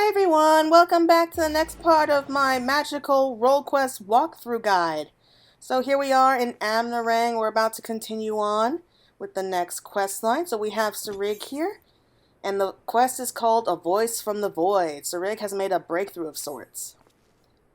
Everyone, welcome back to the next part of my magical roll quest walkthrough guide. So here we are in Amnarang. We're about to continue on with the next quest line. So we have Cerigg here, and the quest is called A Voice from the Void. Cerigg has made a breakthrough of sorts.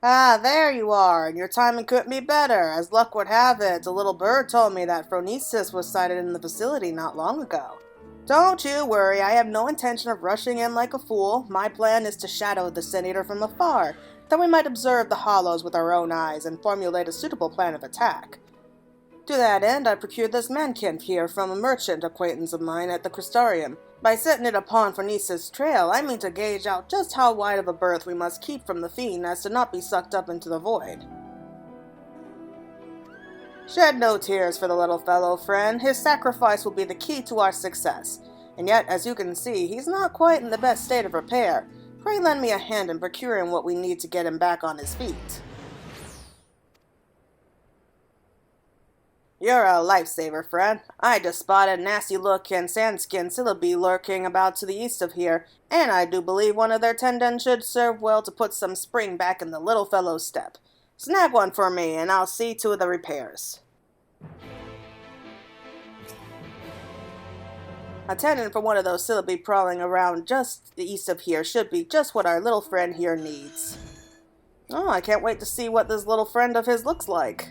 Ah, there you are, and your timing couldn't be better. As luck would have it, a little bird told me that Phronesis was sighted in the facility not long ago. Don't you worry, I have no intention of rushing in like a fool. My plan is to shadow the Senator from afar, that we might observe the hollows with our own eyes and formulate a suitable plan of attack. To that end, I procured this manikin here from a merchant acquaintance of mine at the Crystarium. By setting it upon Phronesis' trail, I mean to gauge out just how wide of a berth we must keep from the fiend as to not be sucked up into the void. Shed no tears for the little fellow, friend. His sacrifice will be the key to our success. And yet, as you can see, he's not quite in the best state of repair. Pray lend me a hand in procuring what we need to get him back on his feet. You're a lifesaver, friend. I just spotted nasty-looking sandskin sibilus lurking about to the east of here, and I do believe one of their tendons should serve well to put some spring back in the little fellow's step. Snag one for me, and I'll see to the repairs. A tendon for one of those sibilus prowling around just the east of here should be just what our little friend here needs. Oh, I can't wait to see what this little friend of his looks like.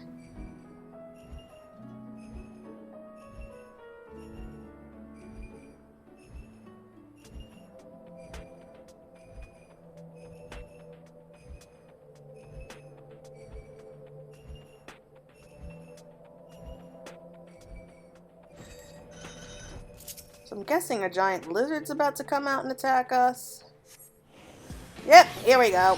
So I'm guessing a giant lizard's about to come out and attack us. Yep, here we go.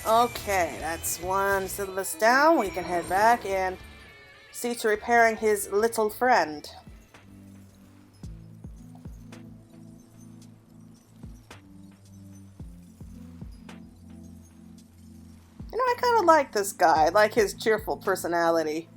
Okay, that's one sibilus down. We can head back and see to repairing his little friend. You know, I kind of like this guy. I like his cheerful personality.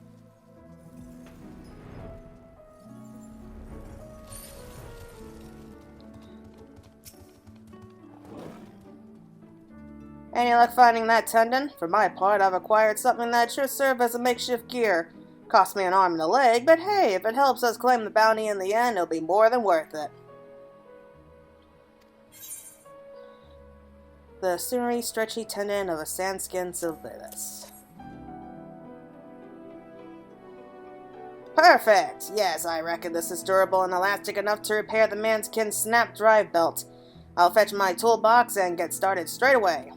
Any luck finding that tendon? For my part, I've acquired something that should serve as a makeshift gear. Cost me an arm and a leg, but hey, if it helps us claim the bounty in the end, it'll be more than worth it. The sinewy, stretchy tendon of a sandskin sibilus. Perfect! Yes, I reckon this is durable and elastic enough to repair the manikin's snap drive belt. I'll fetch my toolbox and get started straight away.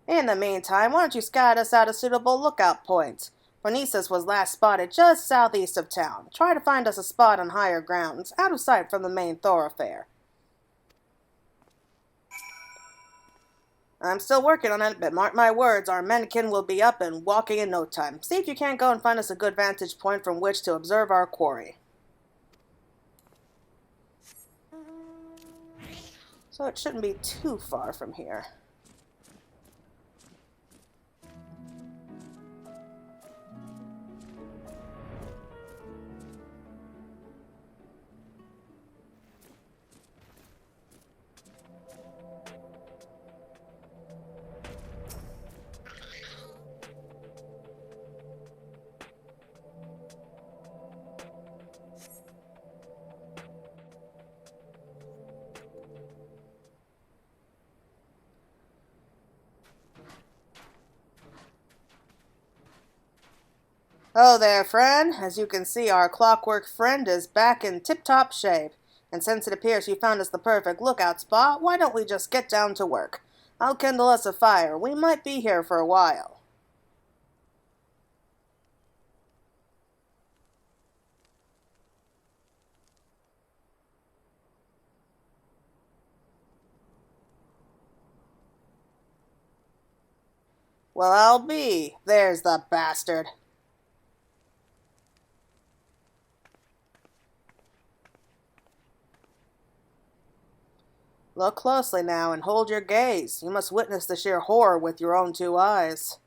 In the meantime, why don't you scout us out a suitable lookout point? Phronesis was last spotted just southeast of town. Try to find us a spot on higher grounds, out of sight from the main thoroughfare. I'm still working on it, but mark my words, our manikin will be up and walking in no time. See if you can't go and find us a good vantage point from which to observe our quarry. So it shouldn't be too far from here. Oh there, friend. As you can see, our clockwork friend is back in tip-top shape. And since it appears you found us the perfect lookout spot, why don't we just get down to work? I'll kindle us a fire. We might be here for a while. Well, I'll be. There's the bastard. Look closely now and hold your gaze. You must witness the sheer horror with your own two eyes.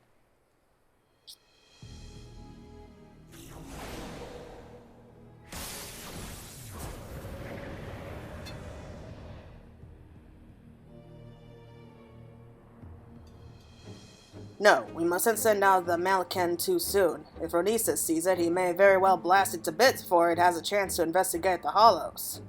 No, we mustn't send out the manikin too soon. If Phronesis sees it, he may very well blast it to bits before it has a chance to investigate the hollows.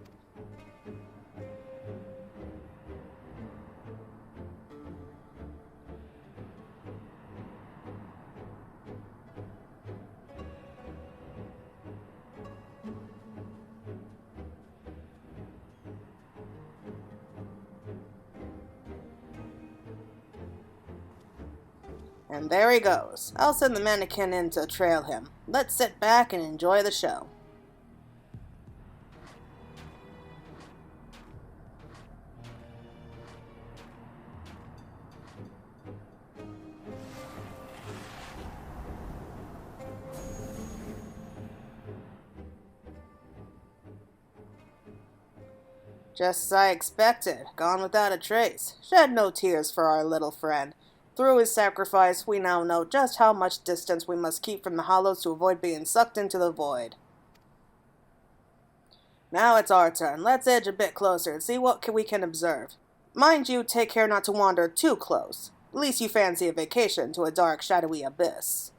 And there he goes. I'll send the manikin in to trail him. Let's sit back and enjoy the show. Just as I expected, gone without a trace. Shed no tears for our little friend. Through his sacrifice, we now know just how much distance we must keep from the hollows to avoid being sucked into the void. Now it's our turn. Let's edge a bit closer and see what we can observe. Mind you, take care not to wander too close. At least you fancy a vacation to a dark, shadowy abyss.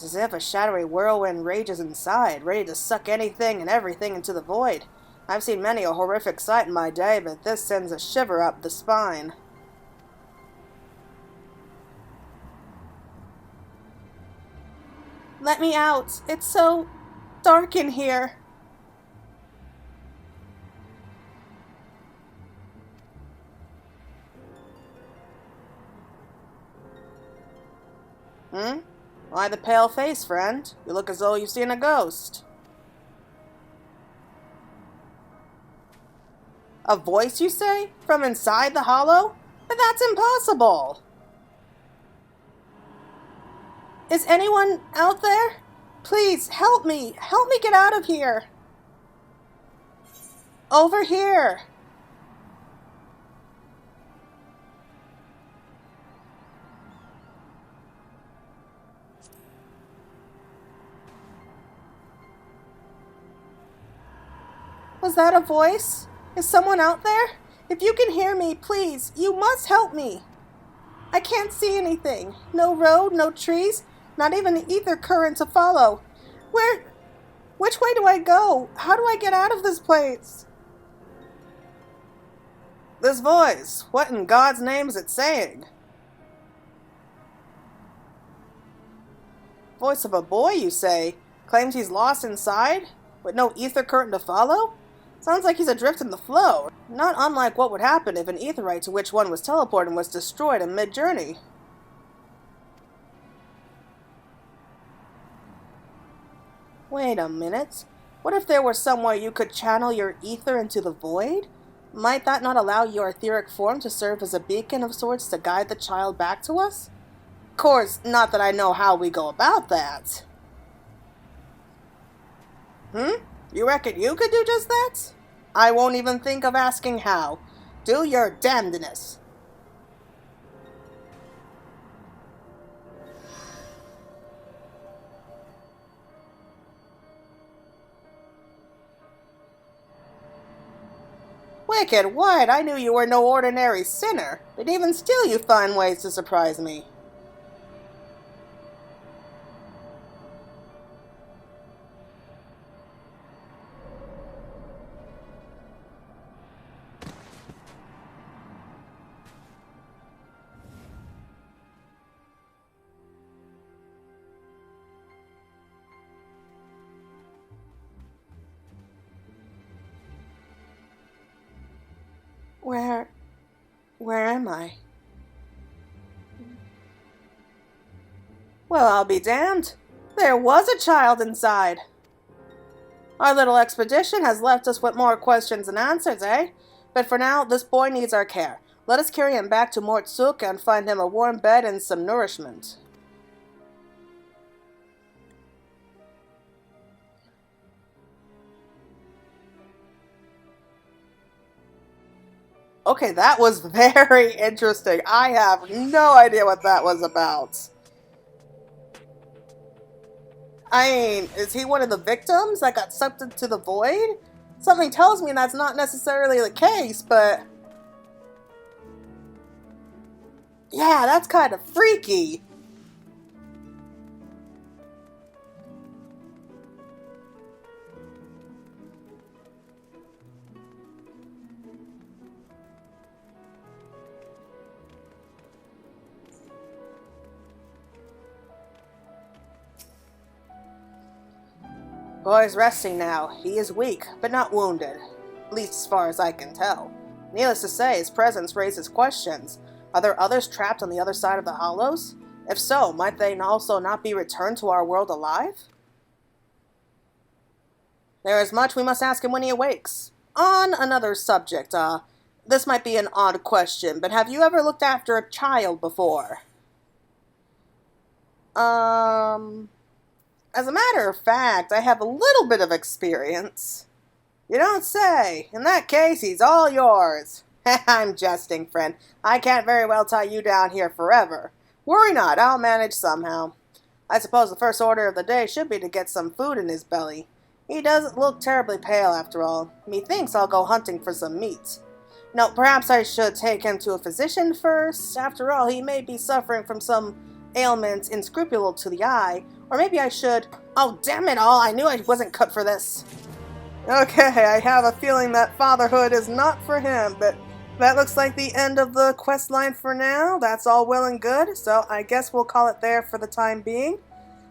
It's as if a shadowy whirlwind rages inside, ready to suck anything and everything into the void. I've seen many a horrific sight in my day, but this sends a shiver up the spine. Let me out. It's so dark in here. Hmm? Why the pale face, friend? You look as though you've seen a ghost. A voice, you say? From inside the hollow? But that's impossible! Is anyone out there? Please, help me! Help me get out of here! Over here! Was that a voice? Is someone out there? If you can hear me, please, you must help me. I can't see anything. No road, no trees, not even the ether current to follow. Which way do I go? How do I get out of this place? This voice, what in God's name is it saying? Voice of a boy, you say? Claims he's lost inside? With no ether current to follow? Sounds like he's adrift in the flow, not unlike what would happen if an aetherite to which one was teleported was destroyed in mid-journey. Wait a minute. What if there were somewhere you could channel your ether into the void? Might that not allow your etheric form to serve as a beacon of sorts to guide the child back to us? Of course, not that I know how we go about that. You reckon you could do just that? I won't even think of asking how. Do your damnedest. Wicked White, I knew you were no ordinary sinner, but even still you find ways to surprise me. Where am I? Well, I'll be damned. There was a child inside. Our little expedition has left us with more questions than answers, eh? But for now, this boy needs our care. Let us carry him back to Mortsuk and find him a warm bed and some nourishment. Okay, that was very interesting. I have no idea what that was about. I mean, is he one of the victims that got sucked into the void? Something tells me that's not necessarily the case, but... yeah, that's kind of freaky. Boy's resting now. He is weak, but not wounded. At least as far as I can tell. Needless to say, his presence raises questions. Are there others trapped on the other side of the hollows? If so, might they also not be returned to our world alive? There is much we must ask him when he awakes. On another subject, this might be an odd question, but have you ever looked after a child before? As a matter of fact, I have a little bit of experience. You don't say. In that case, he's all yours. I'm jesting, friend. I can't very well tie you down here forever. Worry not, I'll manage somehow. I suppose the first order of the day should be to get some food in his belly. He doesn't look terribly pale, after all. Methinks I'll go hunting for some meat. No, perhaps I should take him to a physician first. After all, he may be suffering from some ailment inscrutable to the eye. Or maybe I should... oh, damn it all, I knew I wasn't cut for this. Okay, I have a feeling that fatherhood is not for him, but that looks like the end of the quest line for now. That's all well and good, so I guess we'll call it there for the time being.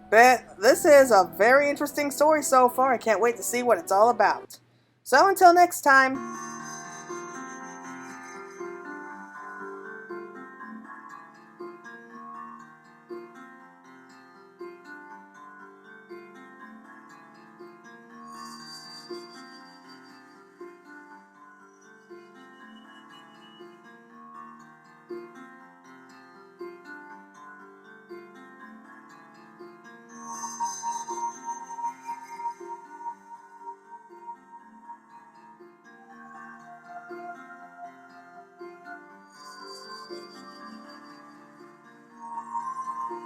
But this is a very interesting story so far. I can't wait to see what it's all about. So until next time.